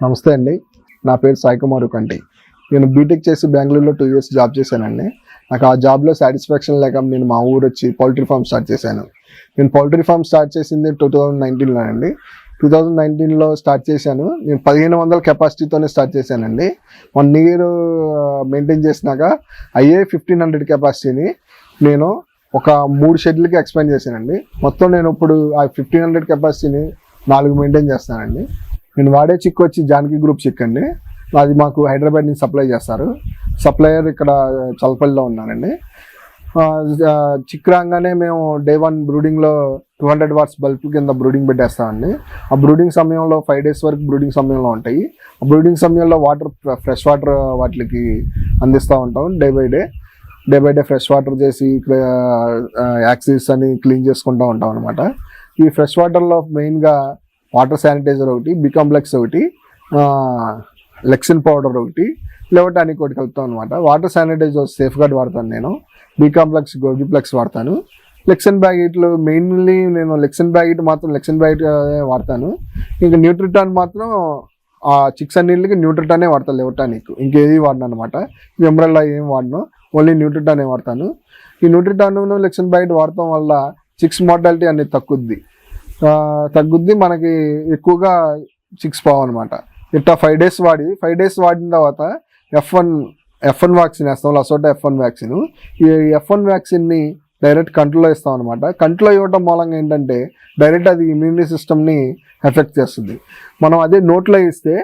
నమస్తే అండి. నా పేరు సాయి కుమార్ కంటి. నేను బీటెక్ చేసి బెంగళూరులో 2 years జాబ్ చేశానండి. నాకు ఆ జాబ్లో సాటిస్ఫాక్షన్ లేక నేను మా ఊరు వచ్చి పౌల్ట్రీ ఫామ్ స్టార్ట్ చేశాను. నేను పౌల్ట్రీ ఫామ్ స్టార్ట్ చేసింది 2019లో అండి. 2019లో స్టార్ట్ చేశాను. నేను 1500 కెపాసిటీతోనే స్టార్ట్ చేశానండి. 1 year మెయింటైన్ చేసినాక అయ్యే 1500 కెపాసిటీని నేను ఒక 3 షెడ్లకి ఎక్స్పాండ్ చేశానండి. మొత్తం నేను ఇప్పుడు ఆ 1500 కెపాసిటీని 4 మెయింటైన్ చేస్తానండి. నేను వాడే చిక్ వచ్చి జానకి గ్రూప్ చిక్ అండి. అది మాకు హైదరాబాద్ నుంచి సప్లై చేస్తారు. సప్లయర్ ఇక్కడ చల్లపల్లిలో ఉన్నానండి. చిక్ రాగానే మేము డే 1 బ్రూడింగ్లో 200 watts బల్బ్ కింద బ్రూడింగ్ పెట్టేస్తామండి. ఆ బ్రూడింగ్ సమయంలో 5 days వరకు బ్రూడింగ్ సమయంలో ఉంటాయి. ఆ బ్రూడింగ్ సమయంలో వాటర్, ఫ్రెష్ వాటర్ వాటికి అందిస్తూ ఉంటాం. Day by day fresh water చేసి యాక్సిస్ అని క్లీన్ చేసుకుంటూ ఉంటాం అనమాట. ఈ ఫ్రెష్ వాటర్లో మెయిన్గా వాటర్ శానిటైజర్ ఒకటి, బికాంప్లెక్స్ ఒకటి, లెక్సిన్ పౌడర్ ఒకటి, లెవటానిక్ ఒకటి కలుపుతాం అనమాట. వాటర్ శానిటైజర్ సేఫ్ గార్డ్ వాడతాను నేను. బికాంప్లెక్స్, గోర్జిప్లెక్స్ వాడతాను. లెక్సిన్ బ్యాగిట్లు మెయిన్లీ నేను లెక్సిన్ బ్యాగిట్ వాడతాను. ఇంకా న్యూట్రిటాన్ మాత్రం ఆ చిక్స్ అన్నింటికి న్యూట్రిటానే వాడతాను, లెవటానిక్ ఇంకేది వాడను అనమాట. ఎంబ్రెల్లా ఏం వాడను, ఓన్లీ న్యూట్రిటానే వాడతాను. ఈ న్యూట్రిటాన్ లెక్సిన్ బ్యాగిట్ వాడటం వల్ల చిక్స్ మార్టాలిటీ అనేది తగ్గుద్ది. మనకి ఎక్కువగా చిక్స్ పోవు అనమాట. ఇట్లా 5 days వాడిన తర్వాత F1 వ్యాక్సిన్ వేస్తాం, లసోటా F1 వ్యాక్సిన్. ఈ F1 వ్యాక్సిన్ని డైరెక్ట్ కంట్రోల్లో ఇస్తాం అనమాట. కంట్రోల్లో ఇవ్వడం మూలంగా ఏంటంటే డైరెక్ట్ అది ఇమ్యూనిటీ సిస్టమ్ని ఎఫెక్ట్ చేస్తుంది. మనం అదే నోట్లో ఇస్తే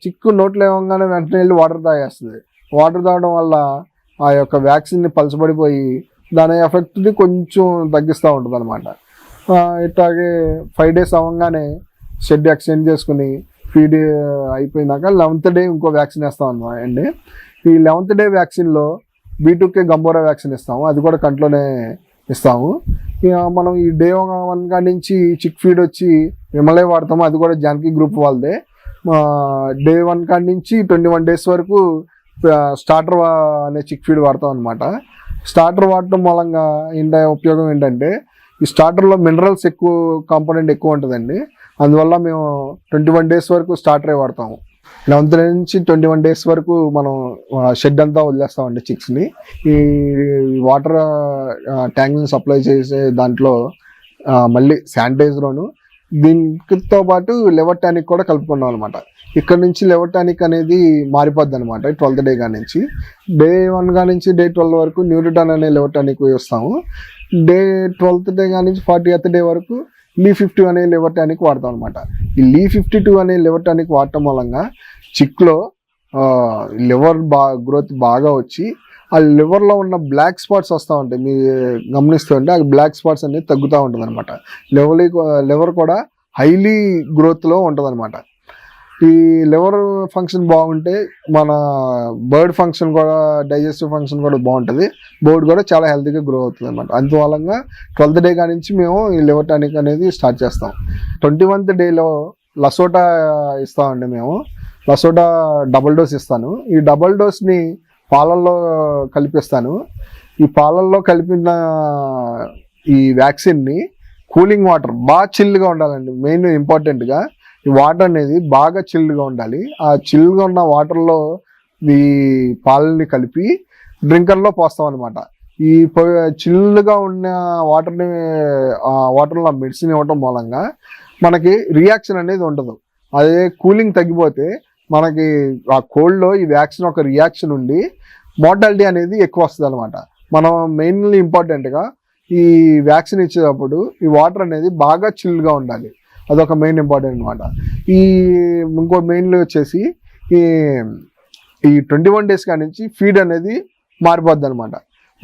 చిక్కు నోట్లో ఇవ్వగానే వెంటనే వెళ్ళి వాటర్ తాగేస్తుంది. వాటర్ తాగడం వల్ల ఆ యొక్క వ్యాక్సిన్ని పలచబడిపోయి దాని ఎఫెక్ట్ని కొంచెం తగ్గిస్తూ ఉంటుంది అనమాట. ఇట్లాగే 5 days అవ్వగానే షెడ్ ఎక్స్టెండ్ చేసుకుని ఫీడ్ అయిపోయినాక 11th day ఇంకో వ్యాక్సిన్ వేస్తాం అన్నమాట అండి. ఈ 11th day వ్యాక్సిన్లో B2K Gumboro vaccine ఇస్తాము. అది కూడా కంట్లోనే ఇస్తాము. ఇక మనం ఈ డే 1 కాడి నుంచి చిక్ ఫీడ్ వచ్చి విమలే వాడతాము. అది కూడా జానకి గ్రూప్ వాళ్ళదే. డే 1 కాడి నుంచి 21 days వరకు స్టార్టర్ అనే చిక్ ఫీడ్ వాడతాం అనమాట. స్టార్టర్ వాడటం మూలంగా ఉపయోగం ఏంటంటే ఈ స్టార్టర్లో మినరల్స్ కాంపోనెంట్ ఎక్కువ ఉంటుందండి. అందువల్ల మేము 21 days వరకు స్టార్టరే వాడతాము. 11th నుంచి 21 days వరకు మనం షెడ్ అంతా వదిలేస్తామండి చిక్స్ని. ఈ వాటర్ ట్యాంక్ని సప్లై చేసే దాంట్లో మళ్ళీ శానిటైజర్ను దీనితో పాటు లెవర్ టానిక్ కూడా కలుపుకున్నాం అనమాట. ఇక్కడ నుంచి లెవర్ టానిక్ అనేది మారిపోద్ది అనమాట. 12th day కాడి నుంచి డే 1 కాడి నుంచి డే 12 వరకు న్యూట్రిటాన్ అనే లెవర్ టానిక్ వేస్తాము. డే 12th day కాడి నుంచి 40th day వరకు Li52 అనే లెవర్ టానిక్ వాడతాం అనమాట. ఈ Li52 అనే లెవర్ టానిక్ వాడటం మూలంగా చిక్లో లివర్ గ్రోత్ బాగా వచ్చి ఆ లివర్లో ఉన్న బ్లాక్ స్పాట్స్ వస్తూ ఉంటాయి. మీరు గమనిస్తూ ఉంటే ఆ బ్లాక్ స్పాట్స్ అనేది తగ్గుతూ ఉంటుంది అనమాట. లివర్ కూడా హైలీ గ్రోత్లో ఉంటుంది అనమాట. ఈ లివర్ ఫంక్షన్ బాగుంటే మన బర్డ్ ఫంక్షన్ కూడా, డైజెస్టివ్ ఫంక్షన్ కూడా బాగుంటుంది. బర్డ్ కూడా చాలా హెల్తీగా గ్రో అవుతుంది అనమాట. అందువల్ల 12th day కాడి నుంచి మేము ఈ లివర్ టానిక్ అనేది స్టార్ట్ చేస్తాం. 21th dayలో లసోటా ఇస్తామండి మేము. లసోటా డబుల్ డోస్ ఇస్తాను. ఈ డబుల్ డోస్ని పాలల్లో కలిపిస్తాను. ఈ పాలల్లో కలిపిన ఈ వ్యాక్సిన్ని కూలింగ్ వాటర్ బాగా చిల్గా ఉండాలండి. మెయిన్ ఇంపార్టెంట్గా ఈ వాటర్ అనేది బాగా చిల్గా ఉండాలి. ఆ చిల్గా ఉన్న వాటర్లో ఈ పాలని కలిపి డ్రింకర్లో పోస్తాం అనమాట. ఈ చిల్లుగా ఉన్న వాటర్లో మెడిసిన్ ఇవ్వటం మూలంగా మనకి రియాక్షన్ అనేది ఉండదు. అదే కూలింగ్ తగ్గిపోతే మనకి ఆ కోల్డ్లో ఈ వ్యాక్సిన్ ఒక రియాక్షన్ ఉండి మోర్టాలిటీ అనేది ఎక్కువ వస్తుంది అనమాట. మనం మెయిన్లీ ఇంపార్టెంట్గా ఈ వ్యాక్సిన్ ఇచ్చేటప్పుడు ఈ వాటర్ అనేది బాగా చిల్గా ఉండాలి. అదొక మెయిన్ ఇంపార్టెంట్ అనమాట. ఇంకో మెయిన్లీ వచ్చేసి ఈ 21 days కాడి నుంచి ఫీడ్ అనేది మారిపోద్ది అనమాట.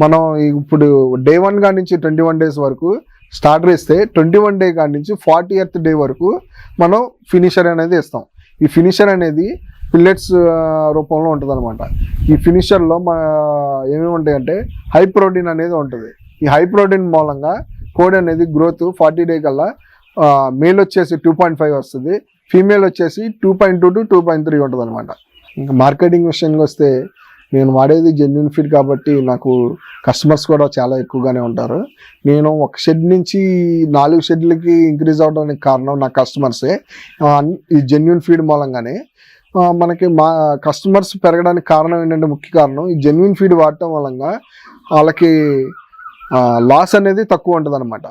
మనం ఇప్పుడు డే 1 కాడి నుంచి 21 days వరకు స్టార్టర్ ఇస్తే 21 day కాడి నుంచి 40th day వరకు మనం ఫినిషర్ అనేది ఇస్తాం. ఈ ఫినిషర్ అనేది పిల్లెట్స్ రూపంలో ఉంటుంది అనమాట. ఈ ఫినిషర్లో ఏమేమి ఉంటాయంటే హై ప్రోటీన్ అనేది ఉంటుంది. ఈ హై ప్రోటీన్ మూలంగా కోడి అనేది గ్రోత్ 40 day కల్లా మేల్ వచ్చేసి 2.5 వస్తుంది, ఫీమేల్ వచ్చేసి 2.2 to 2.3 ఉంటుంది అనమాట. ఇంకా మార్కెటింగ్ విషయానికి వస్తే నేను వాడేది జెన్యున్ ఫీడ్ కాబట్టి నాకు కస్టమర్స్ కూడా చాలా ఎక్కువగానే ఉంటారు. నేను ఒక షెడ్ నుంచి 4 షెడ్లకి ఇంక్రీజ్ అవడానికి కారణం నా కస్టమర్సే. ఈ జెన్యున్ ఫీడ్ మూలంగానే మనకి మా కస్టమర్స్ పెరగడానికి కారణం ఏంటంటే, ముఖ్య కారణం ఈ జెన్యున్ ఫీడ్ వాడటం వలన వాళ్ళకి లాస్ అనేది తక్కువ ఉంటుంది అనమాట.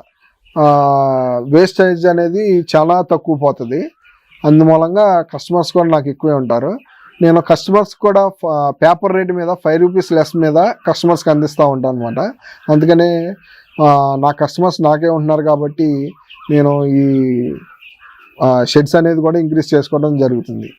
వేస్టేజ్ అనేది చాలా తక్కువ పోతుంది. అందుమూలంగా కస్టమర్స్ కూడా నాకు ఎక్కువే ఉంటారు. నేను కస్టమర్స్ కూడా పేపర్ రేట్ మీద 5 రూపీస్ లెస్ మీద కస్టమర్స్కి అందిస్తూ ఉంటాను అనమాట. అందుకనే నా కస్టమర్స్ నాకే ఉంటున్నారు కాబట్టి నేను ఈ షెడ్స్ అనేది కూడా ఇంక్రీజ్ చేసుకోవడం జరుగుతుంది.